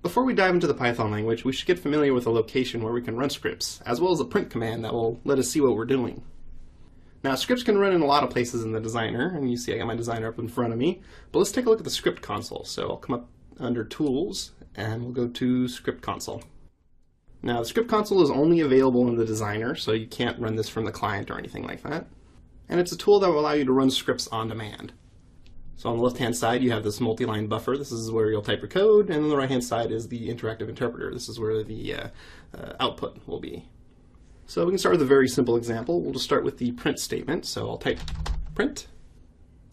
Before we dive into the Python language, we should get familiar with a location where we can run scripts, as well as a print command that will let us see what we're doing. Now, scripts can run in a lot of places in the designer, and you see I got my designer up in front of me, but let's take a look at the script console. So I'll come up under Tools, and we'll go to Script Console. Now, the script console is only available in the designer, so you can't run this from the client or anything like that. And it's a tool that will allow you to run scripts on demand. So on the left-hand side, you have this multi-line buffer. This is where you'll type your code, and on the right-hand side is the interactive interpreter. This is where the output will be. So we can start with a very simple example. We'll just start with the print statement. So I'll type print,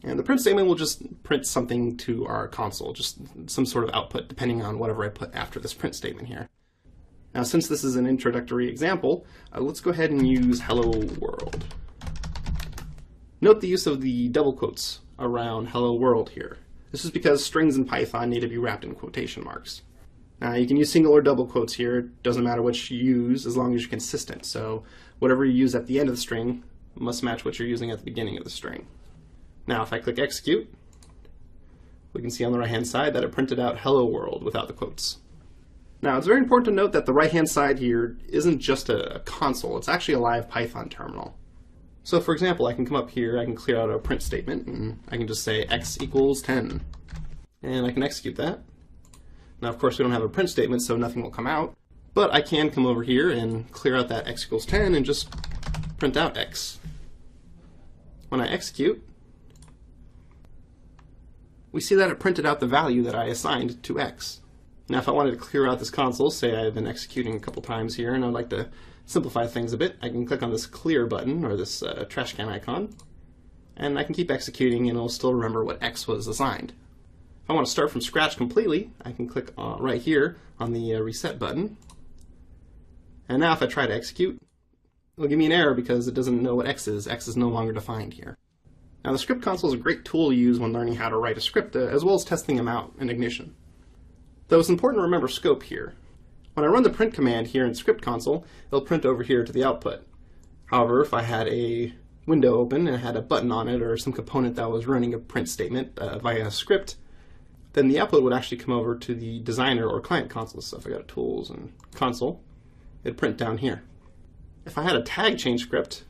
and the print statement will just print something to our console, just some sort of output, depending on whatever I put after this print statement here. Now, since this is an introductory example, let's go ahead and use hello world. Note the use of the double quotes around hello world here. This is because strings in Python need to be wrapped in quotation marks. Now, you can use single or double quotes here. It doesn't matter which you use as long as you're consistent. So whatever you use at the end of the string must match what you're using at the beginning of the string. Now, if I click execute, we can see on the right-hand side that it printed out hello world without the quotes. Now, it's very important to note that the right-hand side here isn't just a console. It's actually a live Python terminal. So for example, I can come up here, I can clear out a print statement, and I can just say x equals 10. And I can execute that. Now, of course, we don't have a print statement, so nothing will come out. But I can come over here and clear out that x equals 10 and just print out x. When I execute, we see that it printed out the value that I assigned to x. Now, if I wanted to clear out this console, say I've been executing a couple times here, and I'd like to simplify things a bit, I can click on this clear button, or this trash can icon, and I can keep executing and it'll still remember what x was assigned. If I want to start from scratch completely, I can click right here on the reset button, and now if I try to execute, it'll give me an error because it doesn't know what x is. X is no longer defined here. Now, the script console is a great tool to use when learning how to write a script, as well as testing them out in Ignition. Though it's important to remember scope here. When I run the print command here in Script Console, it'll print over here to the output. However, if I had a window open and it had a button on it or some component that was running a print statement via a script, then the output would actually come over to the designer or client console. So if I go to Tools and Console, it'd print down here. If I had a tag change script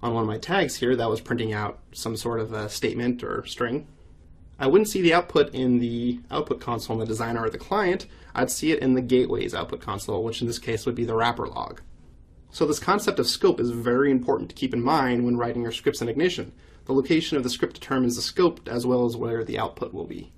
on one of my tags here that was printing out some sort of a statement or string, I wouldn't see the output in the output console in the designer or the client. I'd see it in the gateway's output console, which in this case would be the wrapper log. So this concept of scope is very important to keep in mind when writing your scripts in Ignition. The location of the script determines the scope as well as where the output will be.